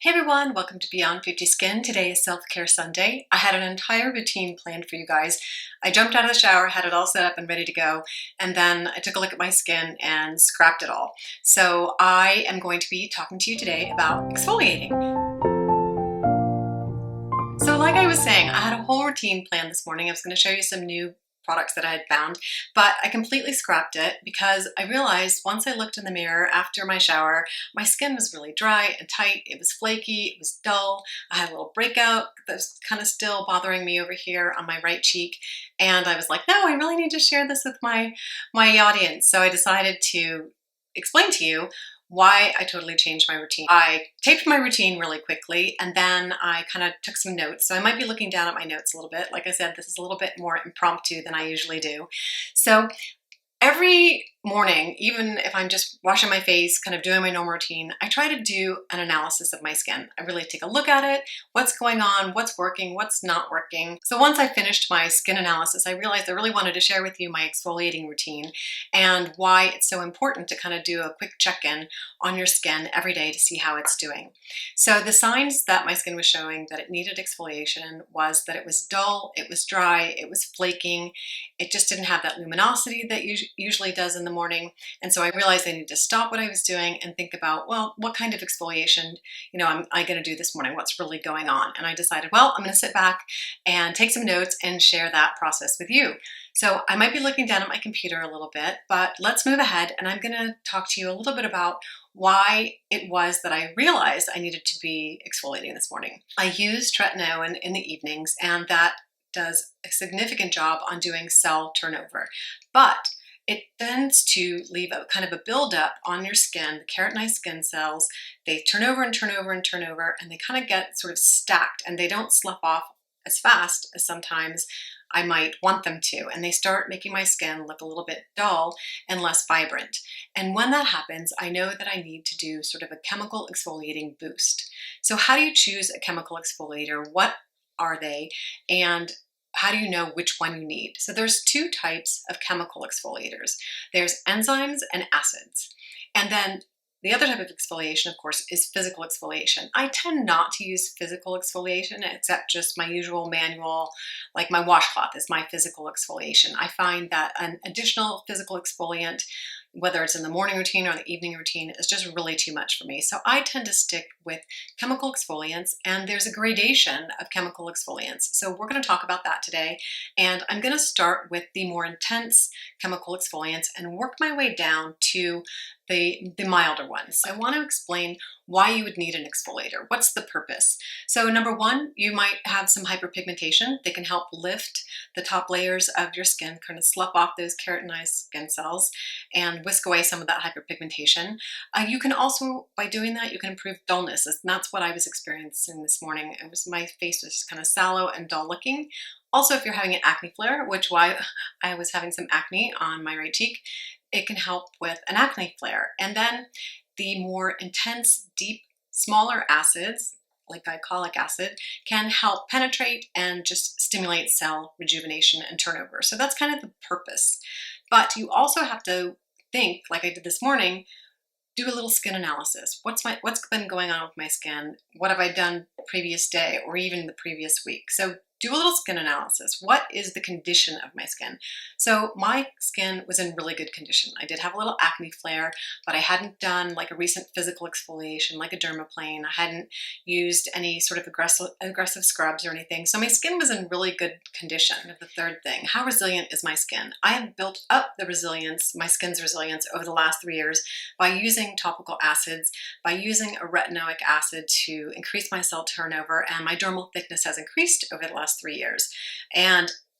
Hey everyone, welcome to Beyond 50 Skin. Today is Self-Care Sunday. I had an entire routine planned for you guys. I jumped out of the shower, had it all set up and ready to go, and then I took a look at my skin and scrapped it all. So I am going to be talking to you today about exfoliating. So like I was saying, I had a whole routine planned this morning. I was going to show you some new products that I had found, but I completely scrapped it because I realized once I looked in the mirror after my shower, my skin was really dry and tight. It was flaky, it was dull. I had a little breakout that was kind of still bothering me over here on my right cheek. And I was like, no, I really need to share this with my audience. So I decided to explain to you why I totally changed my routine. I taped my routine really quickly and then I kind of took some notes. So I might be looking down at my notes a little bit. Like I said, this is a little bit more impromptu than I usually do. So every morning, even if I'm just washing my face, kind of doing my normal routine, I try to do an analysis of my skin. I really take a look at it, what's going on, what's working, what's not working. So once I finished my skin analysis, I realized I really wanted to share with you my exfoliating routine and why it's so important to kind of do a quick check-in on your skin every day to see how it's doing. So the signs that my skin was showing that it needed exfoliation was that it was dull, it was dry, it was flaking, it just didn't have that luminosity that usually does in the morning. And so I realized I needed to stop what I was doing and think about, well, what kind of exfoliation, am I going to do this morning? What's really going on? And I decided, well, I'm going to sit back and take some notes and share that process with you. So I might be looking down at my computer a little bit, but let's move ahead and I'm going to talk to you a little bit about why it was that I realized I needed to be exfoliating this morning. I use tretinoin in the evenings and that does a significant job on doing cell turnover, but it tends to leave a kind of a buildup on your skin, the keratinized skin cells. They turn over and turn over and turn over, and they kind of get sort of stacked, and they don't slough off as fast as sometimes I might want them to. And they start making my skin look a little bit dull and less vibrant. And when that happens, I know that I need to do sort of a chemical exfoliating boost. So how do you choose a chemical exfoliator? What are they? And how do you know which one you need? So there's two types of chemical exfoliators. There's enzymes and acids. And then the other type of exfoliation, of course, is physical exfoliation. I tend not to use physical exfoliation except just my usual manual, like my washcloth is my physical exfoliation. I find that an additional physical exfoliant, whether it's in the morning routine or the evening routine, is just really too much for me. So I tend to stick with chemical exfoliants, and there's a gradation of chemical exfoliants. So we're going to talk about that today. And I'm going to start with the more intense chemical exfoliants and work my way down to the milder ones. I want to explain why you would need an exfoliator. What's the purpose? So number one, you might have some hyperpigmentation. They can help lift the top layers of your skin, kind of slough off those keratinized skin cells and whisk away some of that hyperpigmentation. You can also, by doing that, you can improve dullness. And that's what I was experiencing this morning. My face was just kind of sallow and dull looking. Also, if you're having an acne flare, which why I was having some acne on my right cheek, it can help with an acne flare. And then the more intense, deep, smaller acids, like glycolic acid, can help penetrate and just stimulate cell rejuvenation and turnover. So that's kind of the purpose. But you also have to think, like I did this morning, do a little skin analysis. What's been going on with my skin? What have I done the previous day or even the previous week? So do a little skin analysis. What is the condition of my skin? So my skin was in really good condition. I did have a little acne flare, but I hadn't done like a recent physical exfoliation like a dermaplane. I hadn't used any sort of aggressive scrubs or anything. So my skin was in really good condition. The third thing, how resilient is my skin? I have built up the resilience, my skin's resilience over the last 3 years by using topical acids, by using a retinoic acid to increase my cell turnover, and my dermal thickness has increased over the last 3 years.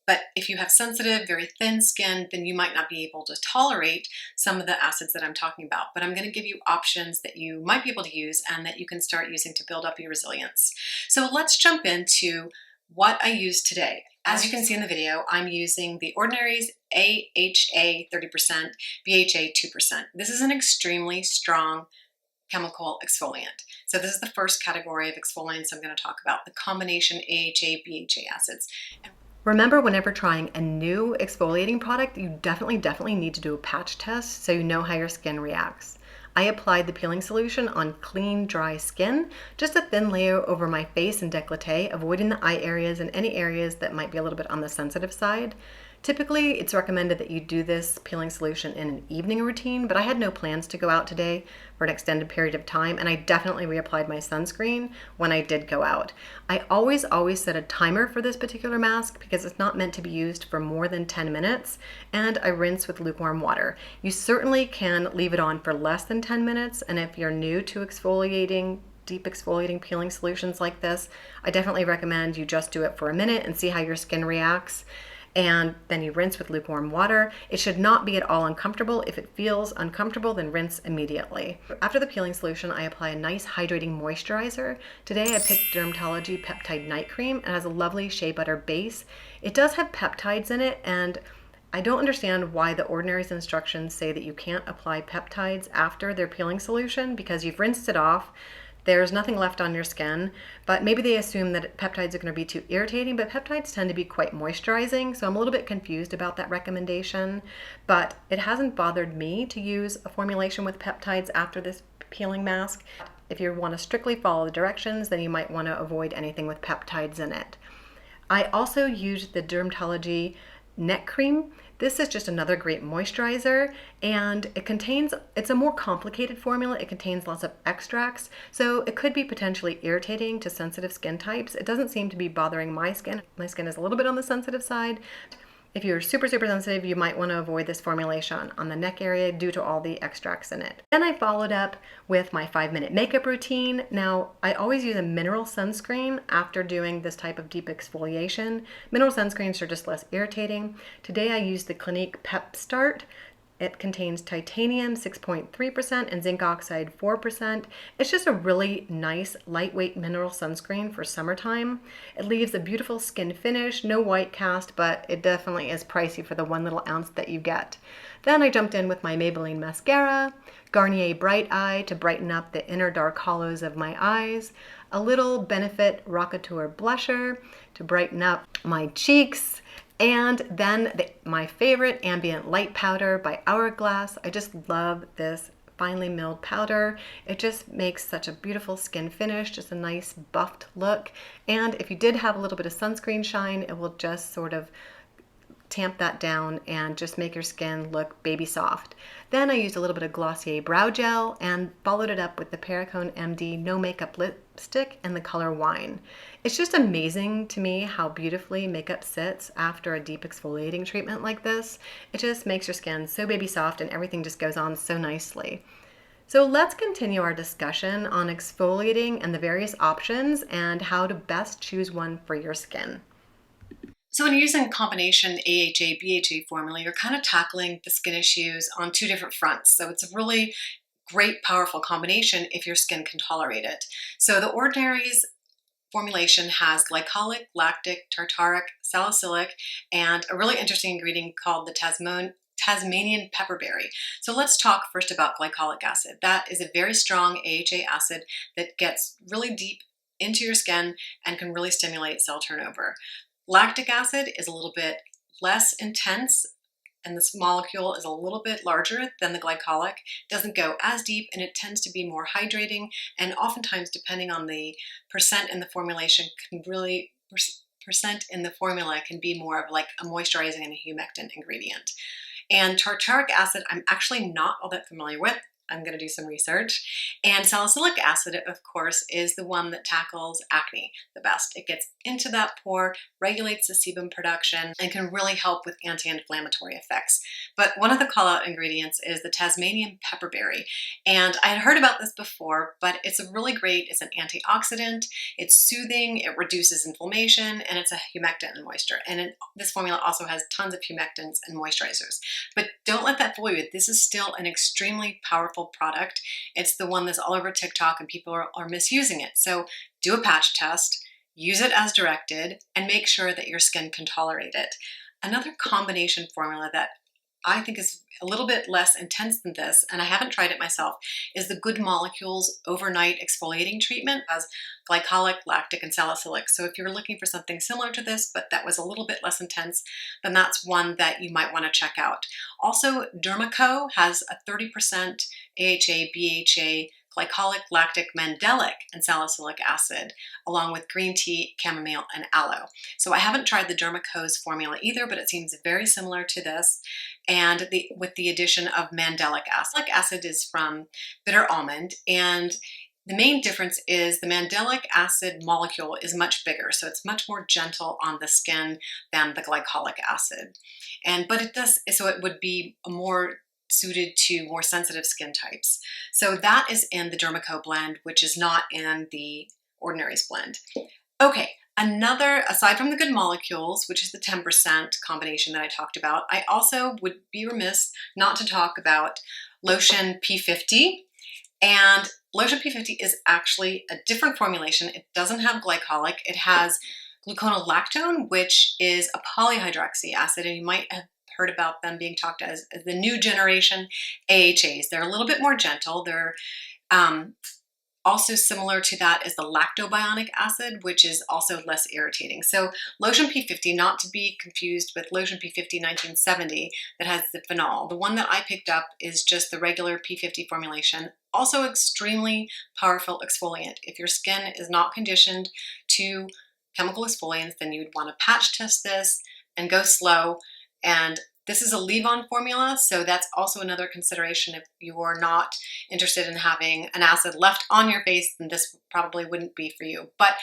But if you have sensitive, very thin skin, then you might not be able to tolerate some of the acids that I'm talking about. But I'm going to give you options that you might be able to use and that you can start using to build up your resilience. So let's jump into what I use today. As you can see in the video, I'm using the Ordinary's AHA 30%, BHA 2%. This is an extremely strong chemical exfoliant. So this is the first category of exfoliants I'm going to talk about, the combination AHA, BHA acids. Remember, whenever trying a new exfoliating product, you definitely need to do a patch test so you know how your skin reacts. I applied the peeling solution on clean, dry skin, just a thin layer over my face and décolleté, avoiding the eye areas and any areas that might be a little bit on the sensitive side. Typically, it's recommended that you do this peeling solution in an evening routine, but I had no plans to go out today for an extended period of time, and I definitely reapplied my sunscreen when I did go out. I always set a timer for this particular mask because it's not meant to be used for more than 10 minutes, and I rinse with lukewarm water. You certainly can leave it on for less than 10 minutes, and if you're new to exfoliating, deep exfoliating peeling solutions like this, I definitely recommend you just do it for a minute and see how your skin reacts. And then you rinse with lukewarm water. It should not be at all uncomfortable. If it feels uncomfortable, then rinse immediately. After the peeling solution, I apply a nice hydrating moisturizer. Today I picked Dermatology Peptide Night Cream. It has a lovely shea butter base. It does have peptides in it, and I don't understand why the Ordinary's instructions say that you can't apply peptides after their peeling solution because you've rinsed it off. There's nothing left on your skin, but maybe they assume that peptides are going to be too irritating, but peptides tend to be quite moisturizing, so I'm a little bit confused about that recommendation, but it hasn't bothered me to use a formulation with peptides after this peeling mask. If you want to strictly follow the directions, then you might want to avoid anything with peptides in it. I also used the Dermatology neck cream. This is just another great moisturizer, and it's a more complicated formula. It contains lots of extracts, so it could be potentially irritating to sensitive skin types. It doesn't seem to be bothering my skin. My skin is a little bit on the sensitive side. If you're super sensitive, you might want to avoid this formulation on the neck area due to all the extracts in it. Then I followed up with my 5-minute makeup routine. Now, I always use a mineral sunscreen after doing this type of deep exfoliation. Mineral sunscreens are just less irritating. Today I used the Clinique Pep Start. It contains titanium 6.3% and zinc oxide 4%. It's just a really nice, lightweight mineral sunscreen for summertime. It leaves a beautiful skin finish, no white cast, but it definitely is pricey for the 1 little ounce that you get. Then I jumped in with my Maybelline mascara, Garnier Bright Eye to brighten up the inner dark hollows of my eyes, a little Benefit Rockateur blusher to brighten up my cheeks, and then my favorite ambient light powder by Hourglass. I just love this finely milled powder. It just makes such a beautiful skin finish, just a nice buffed look. And if you did have a little bit of sunscreen shine, it will just sort of tamp that down and just make your skin look baby soft. Then I used a little bit of Glossier brow gel and followed it up with the Perricone MD No Makeup Lipstick in the color Wine. It's just amazing to me how beautifully makeup sits after a deep exfoliating treatment like this. It just makes your skin so baby soft and everything just goes on so nicely. So let's continue our discussion on exfoliating and the various options and how to best choose one for your skin. So when you're using combination AHA, BHA formula, you're kind of tackling the skin issues on two different fronts. So it's a really great, powerful combination if your skin can tolerate it. So the Ordinary's formulation has glycolic, lactic, tartaric, salicylic, and a really interesting ingredient called the Tasmanian pepperberry. So let's talk first about glycolic acid. That is a very strong AHA acid that gets really deep into your skin and can really stimulate cell turnover. Lactic acid is a little bit less intense, and this molecule is a little bit larger than the glycolic. It doesn't go as deep, and it tends to be more hydrating, and oftentimes, depending on the percent in the formulation, percent in the formula can be more of like a moisturizing and a humectant ingredient. And tartaric acid, I'm actually not all that familiar with. I'm going to do some research. And salicylic acid, of course, is the one that tackles acne the best. It gets into that pore, regulates the sebum production, and can really help with anti-inflammatory effects. But one of the call-out ingredients is the Tasmanian pepperberry. And I had heard about this before, but it's it's an antioxidant, it's soothing, it reduces inflammation, and it's a humectant and moisture. And this formula also has tons of humectants and moisturizers. But don't let that fool you. This is still an extremely powerful product. It's the one that's all over TikTok and people are misusing it. So do a patch test, use it as directed, and make sure that your skin can tolerate it. Another combination formula that I think is a little bit less intense than this, and I haven't tried it myself, is the Good Molecules Overnight Exfoliating Treatment as glycolic, lactic, and salicylic. So if you're looking for something similar to this, but that was a little bit less intense, then that's one that you might want to check out. Also, Dermaco has a 30% AHA, BHA, glycolic, lactic, mandelic, and salicylic acid, along with green tea, chamomile, and aloe. So I haven't tried the Dermaco's formula either, but it seems very similar to this, and with the addition of mandelic acid. Mandelic acid is from bitter almond, and the main difference is the mandelic acid molecule is much bigger, so it's much more gentle on the skin than the glycolic acid. So it would be more suited to more sensitive skin types. So that is in the Dermaco blend, which is not in the Ordinary's blend. Okay, aside from the Good Molecules, which is the 10% combination that I talked about, I also would be remiss not to talk about Lotion P50. And Lotion P50 is actually a different formulation. It doesn't have glycolic. It has gluconolactone, which is a polyhydroxy acid, and you might have heard about them being talked as the new generation AHAs. They're a little bit more gentle. They're also similar to that is the lactobionic acid, which is also less irritating. So Lotion P50, not to be confused with Lotion P50 1970 that has the phenol. The one that I picked up is just the regular P50 formulation. Also extremely powerful exfoliant. If your skin is not conditioned to chemical exfoliants, then you'd want to patch test this and go slow. And this is a leave-on formula, so that's also another consideration. If you are not interested in having an acid left on your face, then this probably wouldn't be for you. But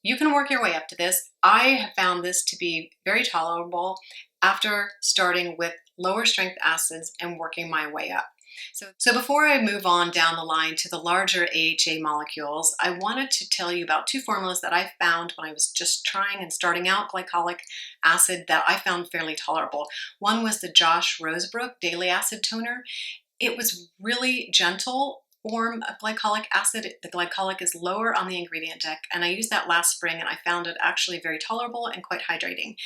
you can work your way up to this. I have found this to be very tolerable after starting with lower strength acids and working my way up. So before I move on down the line to the larger AHA molecules, I wanted to tell you about two formulas that I found when I was just trying and starting out glycolic acid that I found fairly tolerable. One was the Josh Rosebrook Daily Acid Toner. It was really gentle form of glycolic acid. The glycolic is lower on the ingredient deck, and I used that last spring and I found it actually very tolerable and quite hydrating.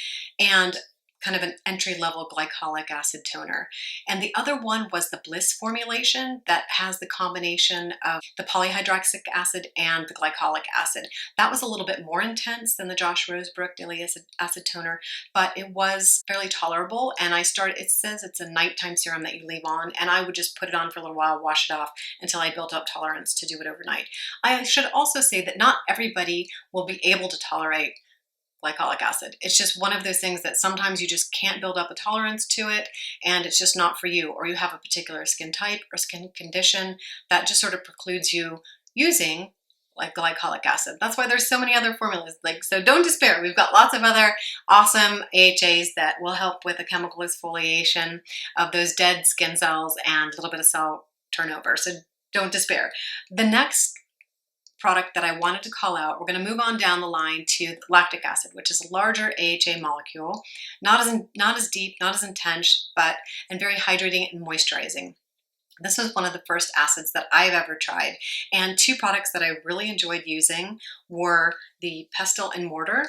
And kind of an entry-level glycolic acid toner. And the other one was the Bliss formulation that has the combination of the polyhydroxy acid and the glycolic acid. That was a little bit more intense than the Josh Rosebrook Daily Acid Toner, but it was fairly tolerable. And it says it's a nighttime serum that you leave on, and I would just put it on for a little while, wash it off until I built up tolerance to do it overnight. I should also say that not everybody will be able to tolerate glycolic acid. It's just one of those things that sometimes you just can't build up a tolerance to it, and it's just not for you, or you have a particular skin type or skin condition that just sort of precludes you using like glycolic acid. That's why there's so many other formulas. So don't despair. We've got lots of other awesome AHAs that will help with a chemical exfoliation of those dead skin cells and a little bit of cell turnover. So don't despair. The next product that I wanted to call out, we're going to move on down the line to lactic acid, which is a larger AHA molecule, not as deep, not as intense, and very hydrating and moisturizing. This was one of the first acids that I've ever tried, and two products that I really enjoyed using were the Pestle and Mortar.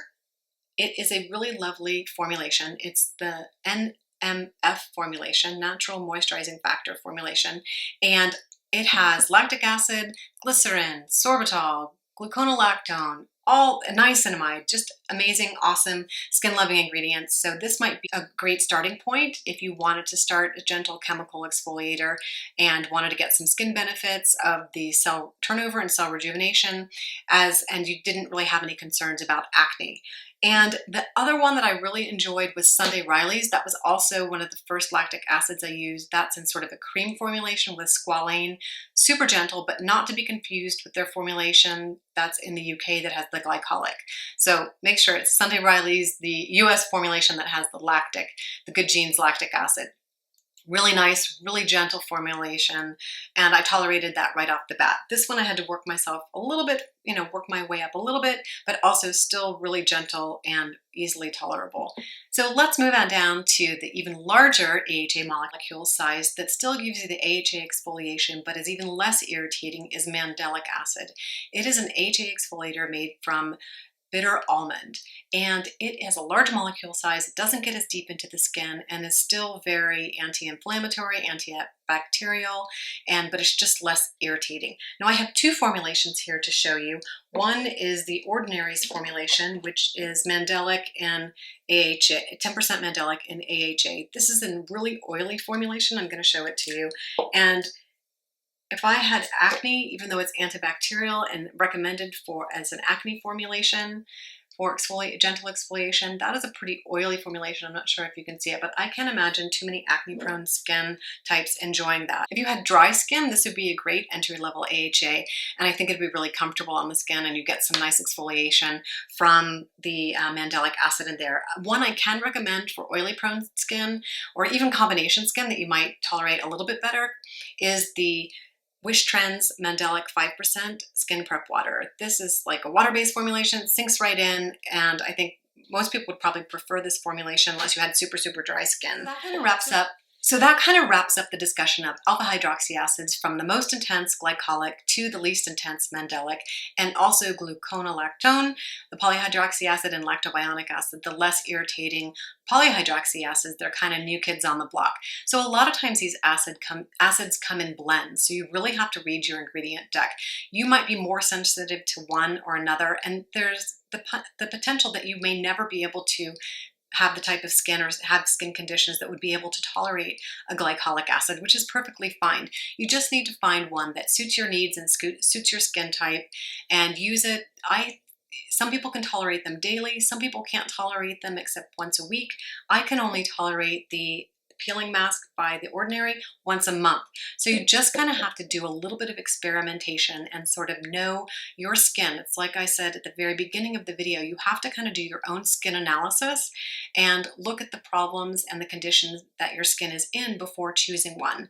It is a really lovely formulation. It's the NMF formulation, Natural Moisturizing Factor formulation, and it has lactic acid, glycerin, sorbitol, gluconolactone, all niacinamide, just amazing, awesome, skin-loving ingredients. So this might be a great starting point if you wanted to start a gentle chemical exfoliator and wanted to get some skin benefits of the cell turnover and cell rejuvenation, and you didn't really have any concerns about acne. And the other one that I really enjoyed was Sunday Riley's. That was also one of the first lactic acids I used. That's in sort of a cream formulation with squalane. Super gentle, but not to be confused with their formulation that's in the UK that has the glycolic. So make sure it's Sunday Riley's, the US formulation that has the Good Genes lactic acid. Really nice, really gentle formulation, and I tolerated that right off the bat. This one I had to work myself a little bit, work my way up a little bit, but also still really gentle and easily tolerable. So let's move on down to the even larger AHA molecule size that still gives you the AHA exfoliation, but is even less irritating, is mandelic acid. It is an AHA exfoliator made from bitter almond, and it has a large molecule size. It doesn't get as deep into the skin and is still very anti-inflammatory, antibacterial, but it's just less irritating. Now I have two formulations here to show you. One is the Ordinary's formulation, which is mandelic and AHA, 10% mandelic and AHA. This is a really oily formulation. I'm going to show it to you. And if I had acne, even though it's antibacterial and recommended as an acne formulation for gentle exfoliation, that is a pretty oily formulation. I'm not sure if you can see it, but I can't imagine too many acne-prone skin types enjoying that. If you had dry skin, this would be a great entry-level AHA, and I think it'd be really comfortable on the skin, and you get some nice exfoliation from the mandelic acid in there. One I can recommend for oily-prone skin, or even combination skin that you might tolerate a little bit better, is the Wish Trends Mandelic 5% Skin Prep Water. This is like a water-based formulation, it sinks right in, and I think most people would probably prefer this formulation unless you had super, super dry skin. That kind of wraps up the discussion of alpha hydroxy acids, from the most intense glycolic to the least intense mandelic, and also gluconolactone, the polyhydroxy acid, and lactobionic acid, the less irritating polyhydroxy acids. They're kind of new kids on the block. So a lot of times these acids come in blends, so you really have to read your ingredient deck. You might be more sensitive to one or another, and there's the potential that you may never be able to have the type of skin or have skin conditions that would be able to tolerate a glycolic acid, which is perfectly fine. You just need to find one that suits your needs and suits your skin type and use it. Some people can tolerate them daily. Some people can't tolerate them except once a week. I can only tolerate the peeling mask by The Ordinary once a month. So you just kind of have to do a little bit of experimentation and sort of know your skin. It's like I said at the very beginning of the video, you have to kind of do your own skin analysis and look at the problems and the conditions that your skin is in before choosing one.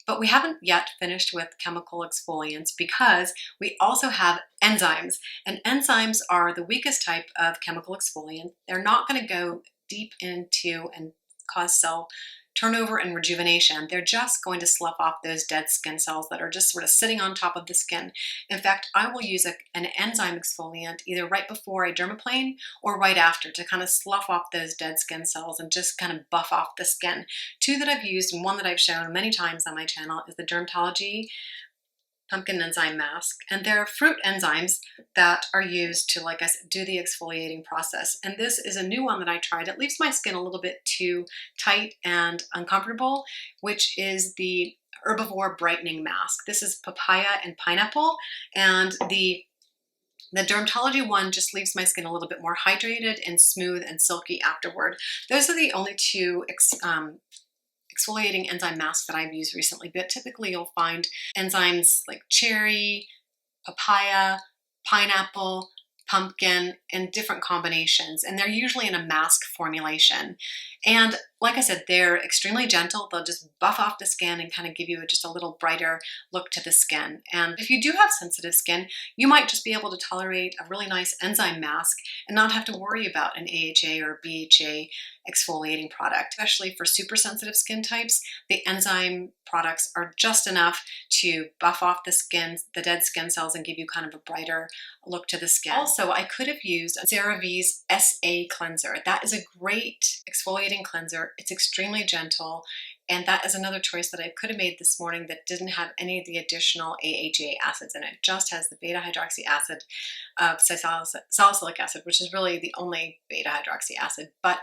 But we haven't yet finished with chemical exfoliants, because we also have enzymes. And enzymes are the weakest type of chemical exfoliant. They're not going to go deep into and cause cell turnover and rejuvenation. They're just going to slough off those dead skin cells that are just sort of sitting on top of the skin. In fact, I will use an enzyme exfoliant either right before I dermaplane or right after to kind of slough off those dead skin cells and just kind of buff off the skin. Two that I've used, and one that I've shown many times on my channel, is the Dermatology Pumpkin Enzyme Mask. And they're fruit enzymes that are used to, like I said, do the exfoliating process. And this is a new one that I tried. It leaves my skin a little bit too tight and uncomfortable, which is the Herbivore Brightening Mask. This is papaya and pineapple, and the Dermatology one just leaves my skin a little bit more hydrated and smooth and silky afterward. Those are the only two exfoliating enzyme masks that I've used recently, but typically you'll find enzymes like cherry, papaya, pineapple, pumpkin, and different combinations, and they're usually in a mask formulation. And like I said, they're extremely gentle. They'll just buff off the skin and kind of give you just a little brighter look to the skin. And if you do have sensitive skin, you might just be able to tolerate a really nice enzyme mask and not have to worry about an AHA or BHA exfoliating product. Especially for super sensitive skin types, the enzyme products are just enough to buff off the skin, the dead skin cells, and give you kind of a brighter look to the skin. Also, I could have used CeraVe's SA cleanser. That is a great exfoliating cleanser. It's extremely gentle, and that is another choice that I could have made this morning that didn't have any of the additional AHA acids in it. It just has the beta hydroxy acid of salicylic acid, which is really the only beta hydroxy acid. But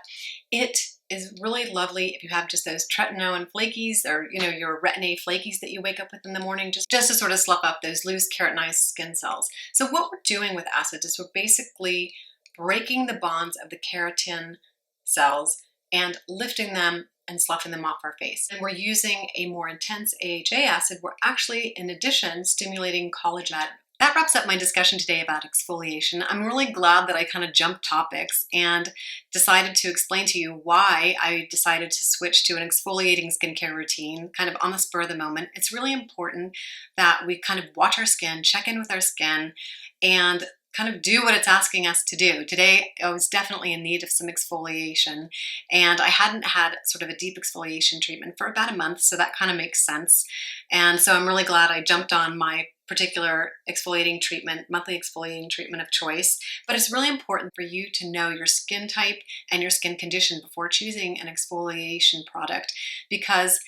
it is really lovely if you have just those tretinoin flakies, or your retin-A flakies that you wake up with in the morning, just to sort of slough up those loose keratinized skin cells. So what we're doing with acids is we're basically breaking the bonds of the keratin cells and lifting them and sloughing them off our face. And we're using a more intense AHA acid. We're actually, in addition, stimulating collagen. That wraps up my discussion today about exfoliation. I'm really glad that I kind of jumped topics and decided to explain to you why I decided to switch to an exfoliating skincare routine, kind of on the spur of the moment. It's really important that we kind of watch our skin, check in with our skin, and kind of do what it's asking us to do. Today, I was definitely in need of some exfoliation, and I hadn't had sort of a deep exfoliation treatment for about a month, so that kind of makes sense. And so I'm really glad I jumped on my particular exfoliating treatment, monthly exfoliating treatment of choice. But it's really important for you to know your skin type and your skin condition before choosing an exfoliation product, because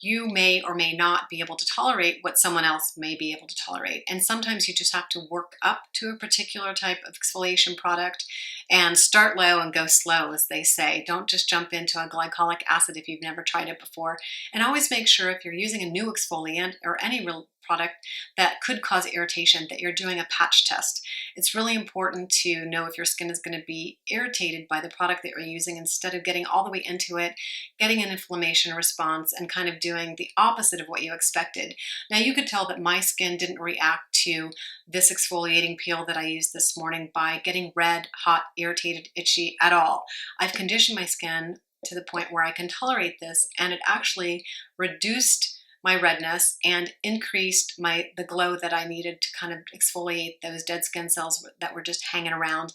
you may or may not be able to tolerate what someone else may be able to tolerate. And sometimes you just have to work up to a particular type of exfoliation product and start low and go slow, as they say. Don't just jump into a glycolic acid if you've never tried it before. And always make sure if you're using a new exfoliant or any real product that could cause irritation, that you're doing a patch test. It's really important to know if your skin is going to be irritated by the product that you're using, instead of getting all the way into it, getting an inflammation response, and kind of doing the opposite of what you expected. Now, you could tell that my skin didn't react to this exfoliating peel that I used this morning by getting red, hot, irritated, itchy at all. I've conditioned my skin to the point where I can tolerate this, and it actually reduced my redness and increased the glow that I needed to kind of exfoliate those dead skin cells that were just hanging around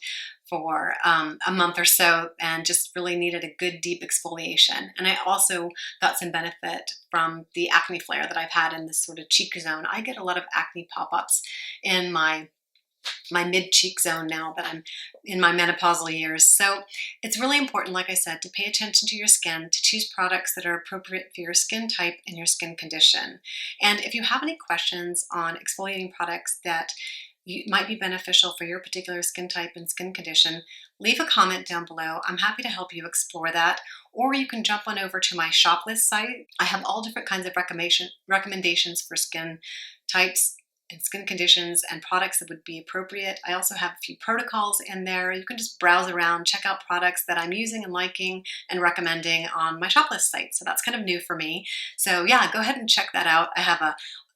for a month or so, and just really needed a good deep exfoliation. And I also got some benefit from the acne flare that I've had in this sort of cheek zone. I get a lot of acne pop-ups in my mid-cheek zone now that I'm in my menopausal years. So it's really important, like I said, to pay attention to your skin, to choose products that are appropriate for your skin type and your skin condition. And if you have any questions on exfoliating products that might be beneficial for your particular skin type and skin condition, leave a comment down below. I'm happy to help you explore that. Or you can jump on over to my shop list site. I have all different kinds of recommendations for skin types and skin conditions and products that would be appropriate. I also have a few protocols in there. You can just browse around, check out products that I'm using and liking and recommending on my shop list site. So that's kind of new for me. So yeah, go ahead and check that out.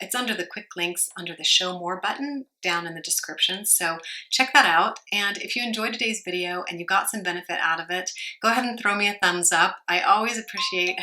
It's under the quick links under the show more button down in the description. So check that out. And if you enjoyed today's video and you got some benefit out of it, go ahead and throw me a thumbs up. I always appreciate